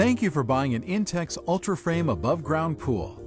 Thank you for buying an Intex Ultra Frame above-ground pool.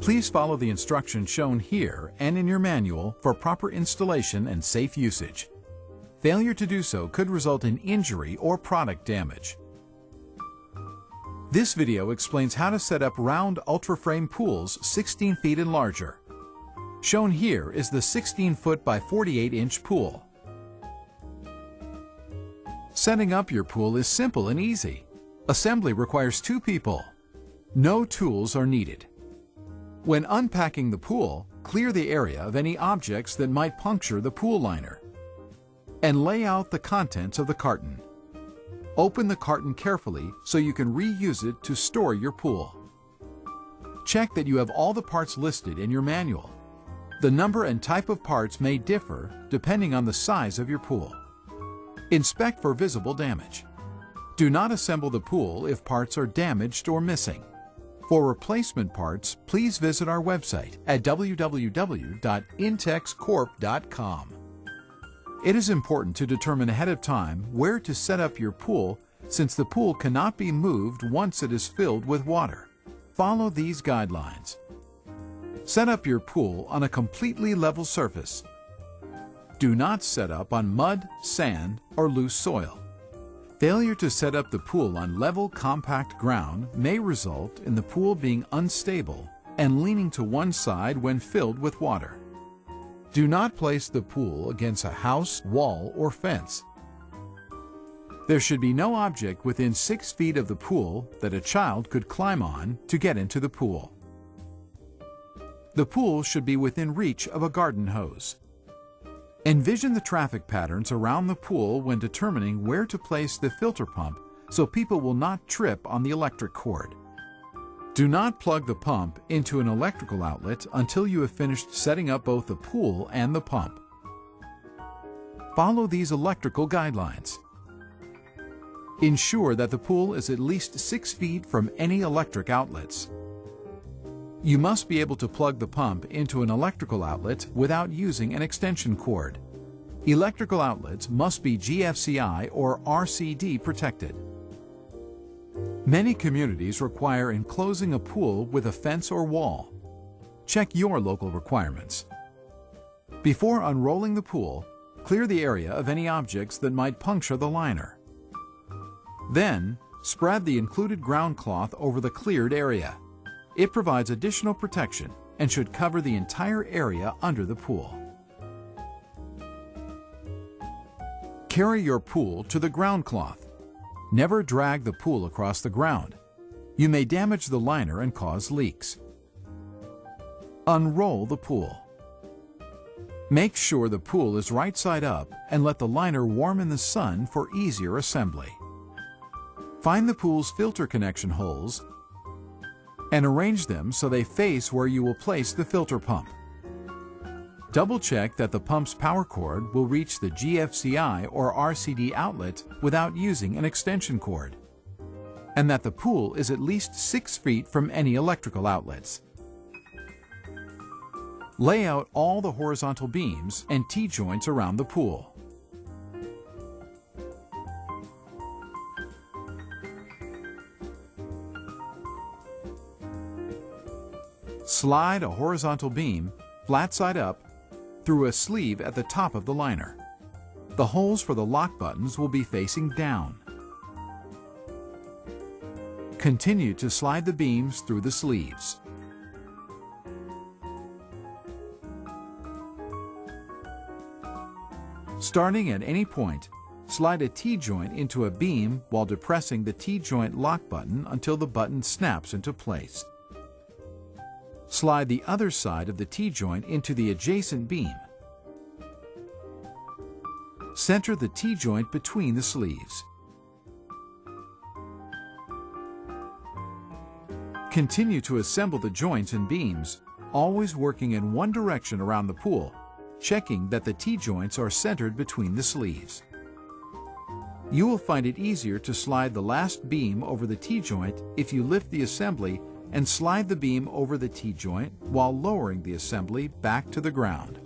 Please follow the instructions shown here and in your manual for proper installation and safe usage. Failure to do so could result in injury or product damage. This video explains how to set up round Ultra Frame pools 16 feet and larger. Shown here is the 16-foot by 48-inch pool. Setting up your pool is simple and easy. Assembly requires 2 people. No tools are needed. When unpacking the pool, clear the area of any objects that might puncture the pool liner. And lay out the contents of the carton. Open the carton carefully so you can reuse it to store your pool. Check that you have all the parts listed in your manual. The number and type of parts may differ depending on the size of your pool. Inspect for visible damage. Do not assemble the pool if parts are damaged or missing. For replacement parts, please visit our website at www.intexcorp.com. It is important to determine ahead of time where to set up your pool since the pool cannot be moved once it is filled with water. Follow these guidelines. Set up your pool on a completely level surface. Do not set up on mud, sand, or loose soil. Failure to set up the pool on level, compact ground may result in the pool being unstable and leaning to one side when filled with water. Do not place the pool against a house, wall, or fence. There should be no object within 6 feet of the pool that a child could climb on to get into the pool. The pool should be within reach of a garden hose. Envision the traffic patterns around the pool when determining where to place the filter pump so people will not trip on the electric cord. Do not plug the pump into an electrical outlet until you have finished setting up both the pool and the pump. Follow these electrical guidelines. Ensure that the pool is at least 6 feet from any electric outlets. You must be able to plug the pump into an electrical outlet without using an extension cord. Electrical outlets must be GFCI or RCD protected. Many communities require enclosing a pool with a fence or wall. Check your local requirements. Before unrolling the pool, clear the area of any objects that might puncture the liner. Then, spread the included ground cloth over the cleared area. It provides additional protection and should cover the entire area under the pool. Carry your pool to the ground cloth. Never drag the pool across the ground. You may damage the liner and cause leaks. Unroll the pool. Make sure the pool is right side up and let the liner warm in the sun for easier assembly. Find the pool's filter connection holes and arrange them so they face where you will place the filter pump. Double-check that the pump's power cord will reach the GFCI or RCD outlet without using an extension cord, and that the pool is at least 6 feet from any electrical outlets. Lay out all the horizontal beams and T-joints around the pool. Slide a horizontal beam, flat side up, through a sleeve at the top of the liner. The holes for the lock buttons will be facing down. Continue to slide the beams through the sleeves. Starting at any point, slide a T-joint into a beam while depressing the T-joint lock button until the button snaps into place. Slide the other side of the T-joint into the adjacent beam. Center the T-joint between the sleeves. Continue to assemble the joints and beams, always working in one direction around the pool, checking that the T-joints are centered between the sleeves. You will find it easier to slide the last beam over the T-joint if you lift the assembly and slide the beam over the T-joint while lowering the assembly back to the ground.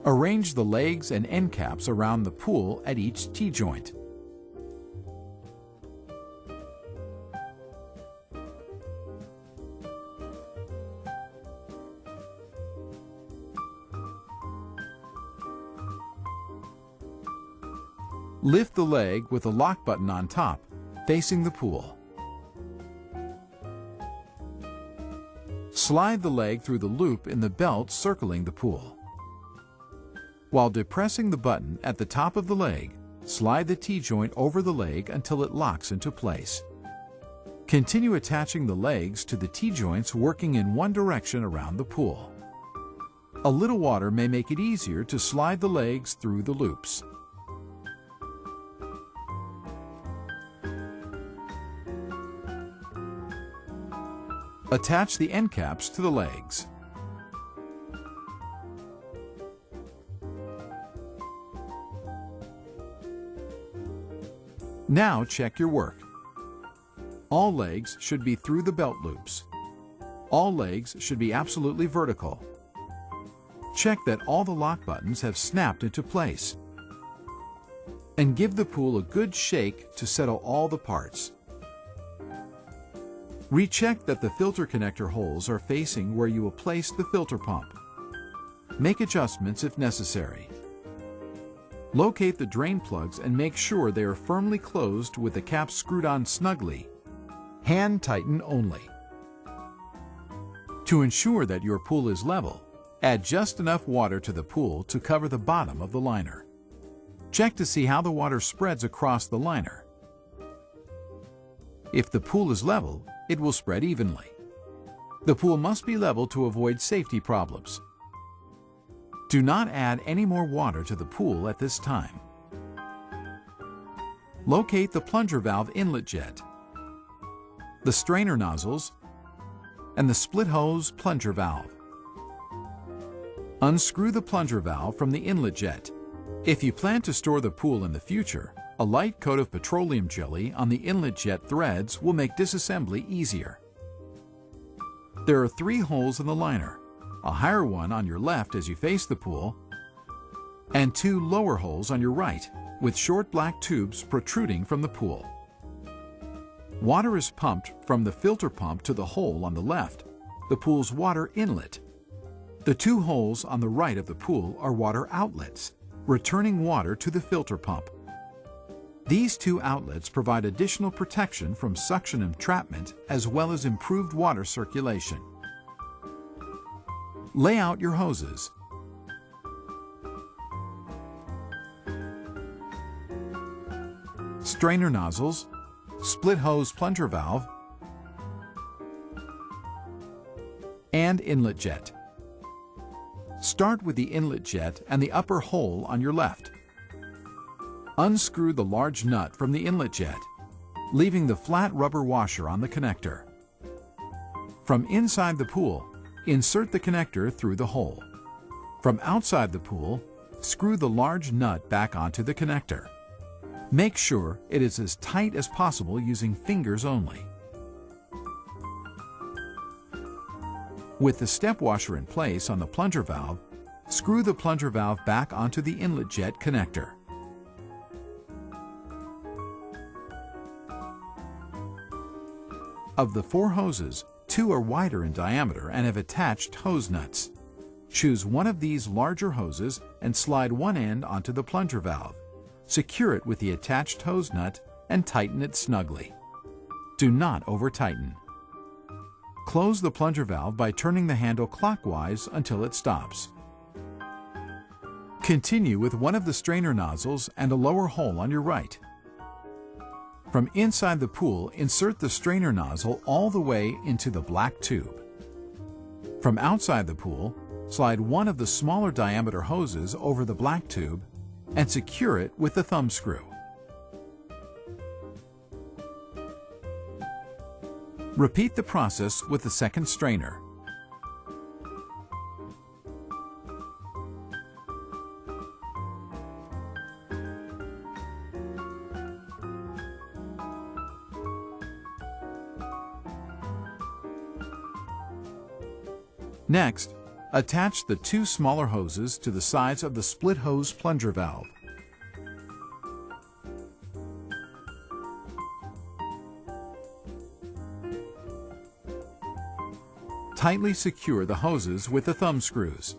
Arrange the legs and end caps around the pool at each T-joint. Lift the leg with the lock button on top, facing the pool. Slide the leg through the loop in the belt circling the pool. While depressing the button at the top of the leg, slide the T-joint over the leg until it locks into place. Continue attaching the legs to the T-joints working in one direction around the pool. A little water may make it easier to slide the legs through the loops. Attach the end caps to the legs. Now check your work. All legs should be through the belt loops. All legs should be absolutely vertical. Check that all the lock buttons have snapped into place. And give the pool a good shake to settle all the parts. Recheck that the filter connector holes are facing where you will place the filter pump. Make adjustments if necessary. Locate the drain plugs and make sure they are firmly closed with the caps screwed on snugly. Hand tighten only. To ensure that your pool is level, add just enough water to the pool to cover the bottom of the liner. Check to see how the water spreads across the liner. If the pool is level, it will spread evenly. The pool must be level to avoid safety problems. Do not add any more water to the pool at this time. Locate the plunger valve inlet jet, the strainer nozzles, and the split hose plunger valve. Unscrew the plunger valve from the inlet jet. If you plan to store the pool in the future, a light coat of petroleum jelly on the inlet jet threads will make disassembly easier. There are 3 holes in the liner, a higher one on your left as you face the pool, and 2 lower holes on your right, with short black tubes protruding from the pool. Water is pumped from the filter pump to the hole on the left, the pool's water inlet. The 2 holes on the right of the pool are water outlets, returning water to the filter pump. These 2 outlets provide additional protection from suction entrapment as well as improved water circulation. Lay out your hoses. Strainer nozzles, split hose plunger valve, and inlet jet. Start with the inlet jet and the upper hole on your left. Unscrew the large nut from the inlet jet, leaving the flat rubber washer on the connector. From inside the pool, insert the connector through the hole. From outside the pool, screw the large nut back onto the connector. Make sure it is as tight as possible using fingers only. With the step washer in place on the plunger valve, screw the plunger valve back onto the inlet jet connector. Of the 4 hoses, 2 are wider in diameter and have attached hose nuts. Choose one of these larger hoses and slide one end onto the plunger valve. Secure it with the attached hose nut and tighten it snugly. Do not over-tighten. Close the plunger valve by turning the handle clockwise until it stops. Continue with one of the strainer nozzles and a lower hole on your right. From inside the pool, insert the strainer nozzle all the way into the black tube. From outside the pool, slide one of the smaller diameter hoses over the black tube and secure it with the thumb screw. Repeat the process with the second strainer. Next, Attach the two smaller hoses to the sides of the split hose plunger valve. Tightly secure the hoses with the thumb screws.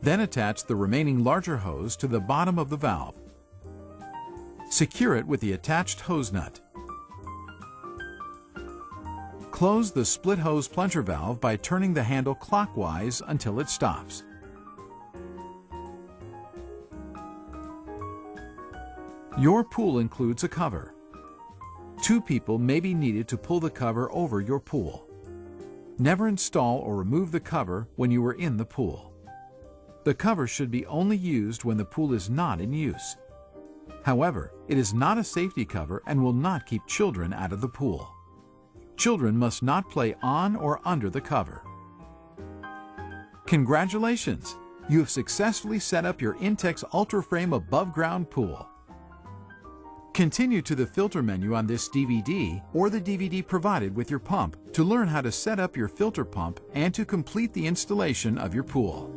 Then attach the remaining larger hose to the bottom of the valve. Secure it with the attached hose nut. Close the split hose plunger valve by turning the handle clockwise until it stops. Your pool includes a cover. 2 people may be needed to pull the cover over your pool. Never install or remove the cover when you are in the pool. The cover should be only used when the pool is not in use. However, it is not a safety cover and will not keep children out of the pool. Children must not play on or under the cover. Congratulations! You have successfully set up your Intex Ultra Frame above-ground pool. Continue to the filter menu on this DVD or the DVD provided with your pump to learn how to set up your filter pump and to complete the installation of your pool.